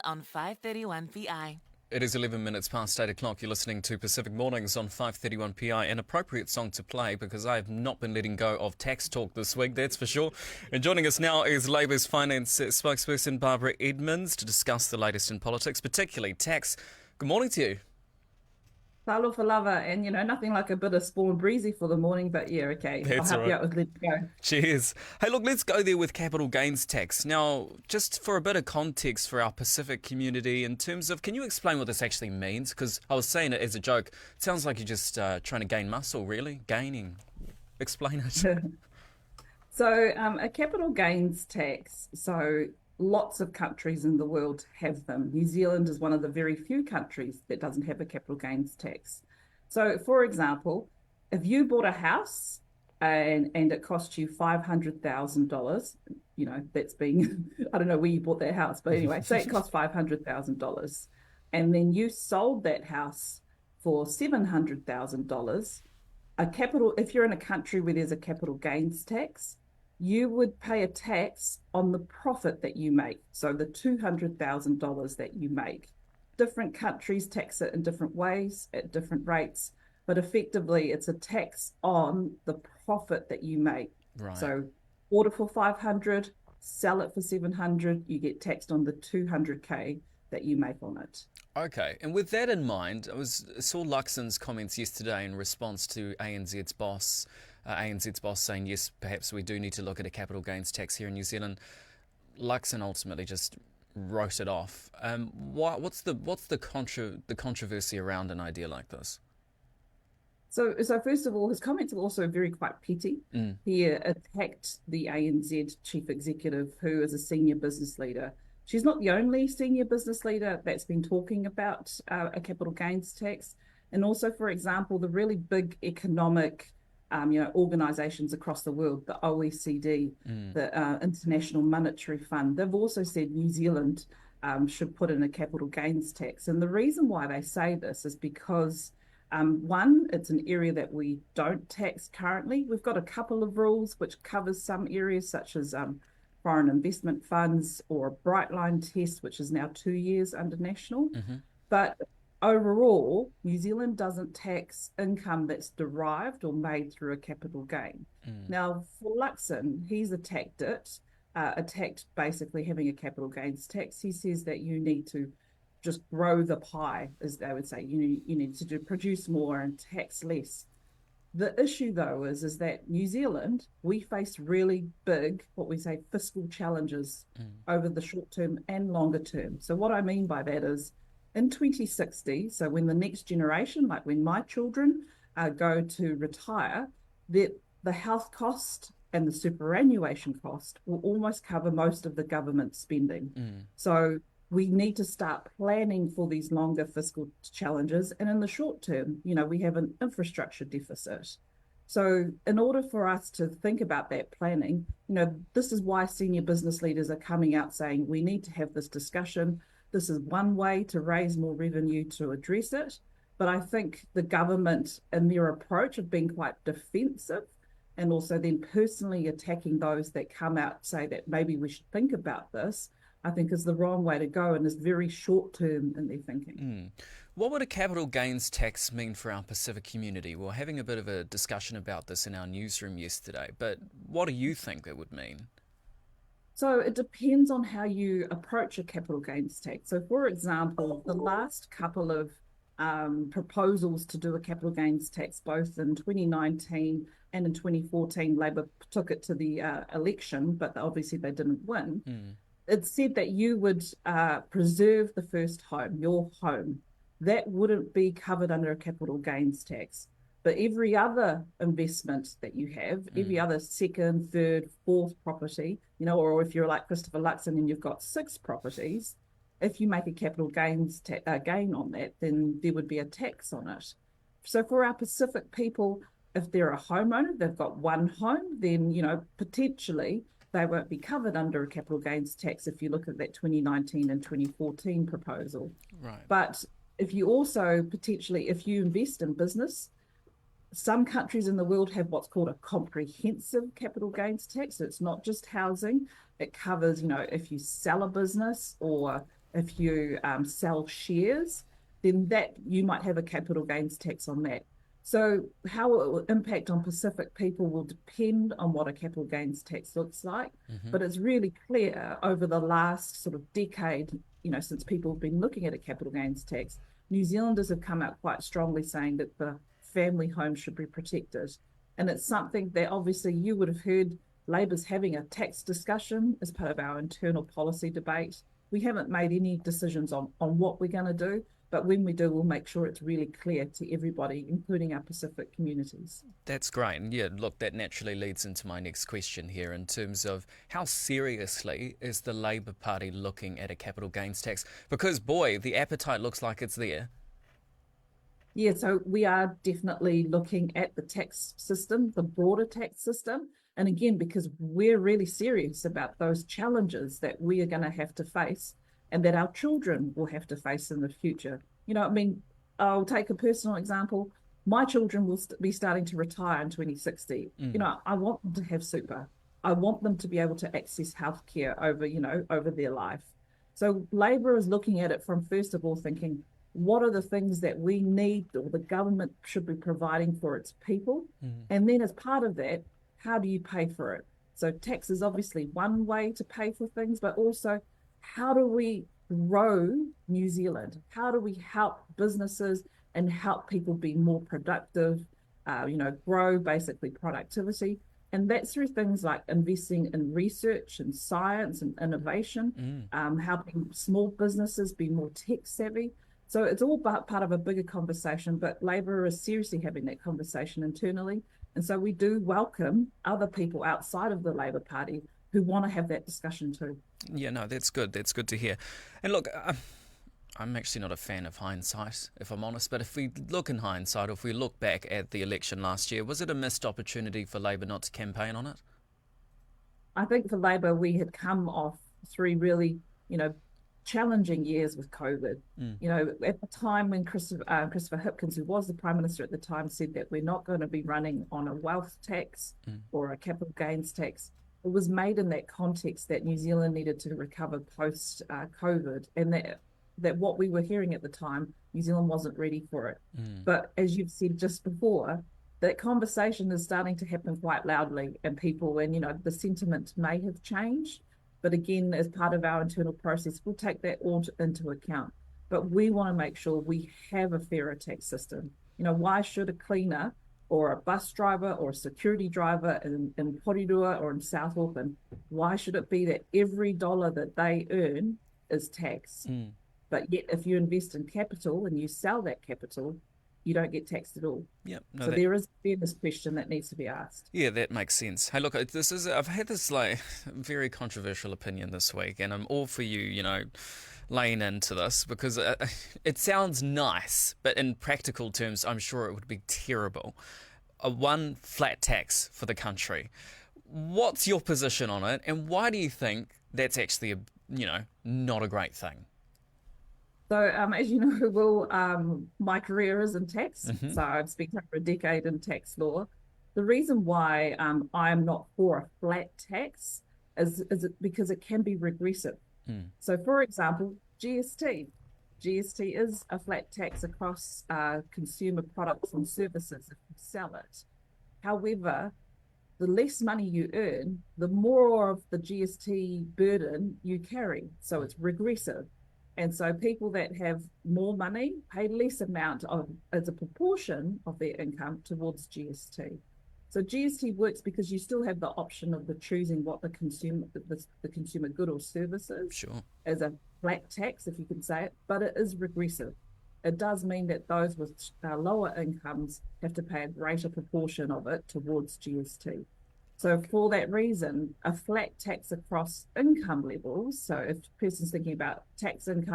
on 531 PI. It is 11 minutes past 8 o'clock. You're listening to Pacific Mornings on 531 PI. An appropriate song to play because I have not been letting go of tax talk this week, that's for sure. And joining us now is Labour's finance spokesperson Barbara Edmonds to discuss the latest in politics, particularly tax. Good morning to you. Talo for lover, and nothing like a bit of Spawn breezy for the morning, but yeah, okay. That's I'll help right. you out with let's go. Cheers. Hey, look, let's go there with capital gains tax. Now, just for a bit of context for our Pacific community in terms of, can you explain what this actually means? Because I was saying it as a joke. It sounds like you're just trying to gain muscle, really. Gaining. Explain it. So a capital gains tax, so lots of countries in the world have them. New Zealand is one of the very few countries that doesn't have a capital gains tax. So, for example, if you bought a house and it cost you $500,000, that's being, I don't know where you bought that house, but anyway, say it cost $500,000, and then you sold that house for $700,000, if you're in a country where there's a capital gains tax, you would pay a tax on the profit that you make. So the $200,000 that you make. Different countries tax it in different ways at different rates, but effectively it's a tax on the profit that you make. Right. So order for 500, sell it for 700, you get taxed on the 200K that you make on it. Okay, and with that in mind, I saw Luxon's comments yesterday in response to ANZ's boss saying, yes, perhaps we do need to look at a capital gains tax here in New Zealand. Luxon ultimately just wrote it off. What's the controversy around an idea like this? So first of all, his comments were also quite petty. He attacked the ANZ chief executive, who is a senior business leader. She's not the only senior business leader that's been talking about a capital gains tax. And also, for example, the really big economic organizations across the world, the OECD, the International Monetary Fund, they've also said New Zealand should put in a capital gains tax. And the reason why they say this is because, one, it's an area that we don't tax currently. We've got a couple of rules which covers some areas such as foreign investment funds or a bright line test, which is now 2 years under national. But overall, New Zealand doesn't tax income that's derived or made through a capital gain. Now, for Luxon, he's attacked basically having a capital gains tax. He says that you need to just grow the pie, as they would say. You need to produce more and tax less. The issue, though, is that New Zealand, we face really big, what we say, fiscal challenges over the short term and longer term. So what I mean by that is in 2060, so when the next generation, like when my children go to retire, the health cost and the superannuation cost will almost cover most of the government spending. So we need to start planning for these longer fiscal challenges. And in the short term, we have an infrastructure deficit. So in order for us to think about that planning, this is why senior business leaders are coming out saying we need to have this discussion. This is one way to raise more revenue to address it. But I think the government and their approach of being quite defensive and also then personally attacking those that come out say that maybe we should think about this, I think is the wrong way to go and is very short term in their thinking. What would a capital gains tax mean for our Pacific community? We were having a bit of a discussion about this in our newsroom yesterday, but what do you think it would mean? So it depends on how you approach a capital gains tax. So for example, the last couple of proposals to do a capital gains tax, both in 2019 and in 2014, Labor took it to the election, but obviously they didn't win. It said that you would preserve the first home, your home. That wouldn't be covered under a capital gains tax. But every other investment that you have, every other second, third, fourth property, or if you're like Christopher Luxon and you've got 6 properties, if you make a capital gains gain on that, then there would be a tax on it. So for our Pacific people, if they're a homeowner, they've got one home, then, potentially they won't be covered under a capital gains tax if you look at that 2019 and 2014 proposal. Right. But if you also potentially, if you invest in business, some countries in the world have what's called a comprehensive capital gains tax. So it's not just housing. It covers, if you sell a business or if you sell shares, then that you might have a capital gains tax on that. So how it will impact on Pacific people will depend on what a capital gains tax looks like. But it's really clear over the last sort of decade, since people have been looking at a capital gains tax, New Zealanders have come out quite strongly saying that the family home should be protected. And it's something that obviously you would have heard Labor's having a tax discussion as part of our internal policy debate. We haven't made any decisions on what we're going to do, but when we do, we'll make sure it's really clear to everybody, including our Pacific communities. That's great. And yeah, look, that naturally leads into my next question here in terms of how seriously is the Labour Party looking at a capital gains tax? Because, boy, the appetite looks like it's there. Yeah, so we are definitely looking at the tax system, the broader tax system. And again, because we're really serious about those challenges that we are going to have to face and that our children will have to face in the future. I'll take a personal example. My children will be starting to retire in 2060. I want them to have super. I want them to be able to access healthcare over their life. So Labor is looking at it from, first of all, thinking, what are the things that we need or the government should be providing for its people? And then as part of that, how do you pay for it? So tax is obviously one way to pay for things, but also how do we grow New Zealand? How do we help businesses and help people be more productive, grow basically productivity? And that's through things like investing in research and science and innovation, helping small businesses be more tech savvy. So it's all part of a bigger conversation, but Labor is seriously having that conversation internally. And so we do welcome other people outside of the Labor Party who want to have that discussion too. Yeah, no, that's good. That's good to hear. And look, I'm actually not a fan of hindsight, if I'm honest, but if we look in hindsight, if we look back at the election last year, was it a missed opportunity for Labor not to campaign on it? I think for Labor, we had come off 3 really, challenging years with COVID. At the time when Christopher Hipkins, who was the Prime Minister at the time, said that we're not going to be running on a wealth tax or a capital gains tax, it was made in that context that New Zealand needed to recover post-COVID, and that what we were hearing at the time, New Zealand wasn't ready for it. But as you've said just before, that conversation is starting to happen quite loudly, and the sentiment may have changed. But again, as part of our internal process, we'll take that all into account. But we want to make sure we have a fairer tax system. Why should a cleaner or a bus driver or a security driver in Porirua or in South Auckland, why should it be that every dollar that they earn is taxed? But yet if you invest in capital and you sell that capital, you don't get taxed at all. Yep. So there is a fairness question that needs to be asked. Yeah, that makes sense. Hey, look, I've had this very controversial opinion this week, and I'm all for you, laying into this because it sounds nice, but in practical terms, I'm sure it would be terrible. A one flat tax for the country. What's your position on it, and why do you think that's actually not a great thing? So, as you know, Will, my career is in tax. So I've spent over a decade in tax law. The reason why I'm not for a flat tax is because it can be regressive. So, for example, GST. GST is a flat tax across consumer products and services if you sell it. However, the less money you earn, the more of the GST burden you carry. So it's regressive. And so people that have more money pay less amount as a proportion of their income towards GST. So GST works because you still have the option of choosing what the consumer good or service is. Sure. As a flat tax, if you can say it, but it is regressive. It does mean that those with lower incomes have to pay a greater proportion of it towards GST. So for that reason, a flat tax across income levels, so if a person's thinking about taxing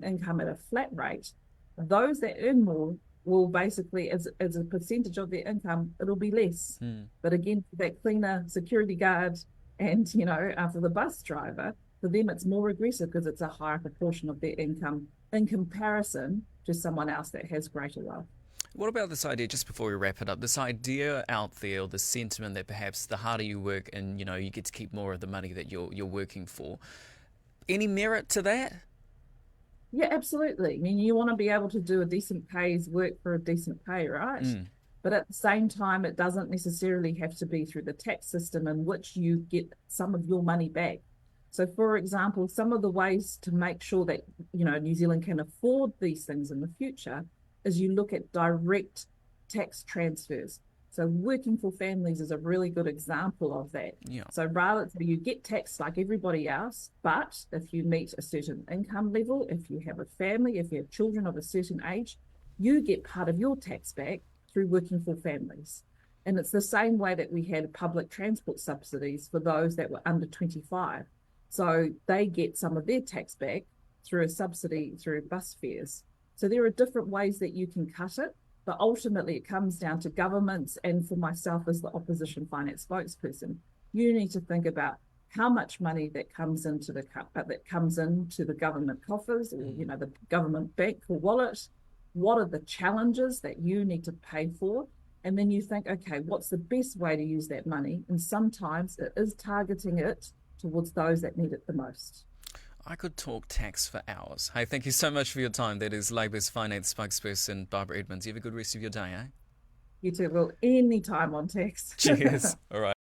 income at a flat rate, those that earn more will basically, as a percentage of their income, it'll be less. But again, for that cleaner, security guard, and, for the bus driver, for them it's more regressive because it's a higher proportion of their income in comparison to someone else that has greater wealth. What about this idea, just before we wrap it up, this idea out there, or the sentiment that perhaps the harder you work and, you get to keep more of the money that you're working for. Any merit to that? Yeah, absolutely. I mean, you want to be able to do a decent pay's work for a decent pay, right? But at the same time, it doesn't necessarily have to be through the tax system in which you get some of your money back. So, for example, some of the ways to make sure that, New Zealand can afford these things in the future is you look at direct tax transfers. So, working for families is a really good example of that. Yeah. So, rather, you get taxed like everybody else, but if you meet a certain income level, if you have a family, if you have children of a certain age, you get part of your tax back through working for families. And it's the same way that we had public transport subsidies for those that were under 25. So they get some of their tax back through a subsidy through bus fares. So there are different ways that you can cut it, but ultimately it comes down to governments. And for myself as the opposition finance spokesperson, you need to think about how much money that comes into the government coffers, or the government bank or wallet. What are the challenges that you need to pay for? And then you think, okay, what's the best way to use that money? And sometimes it is targeting it towards those that need it the most. I could talk tax for hours. Hey, thank you so much for your time. That is Labour's finance spokesperson, Barbara Edmonds. You have a good rest of your day, eh? You too. Well, any time on tax. Cheers. All right.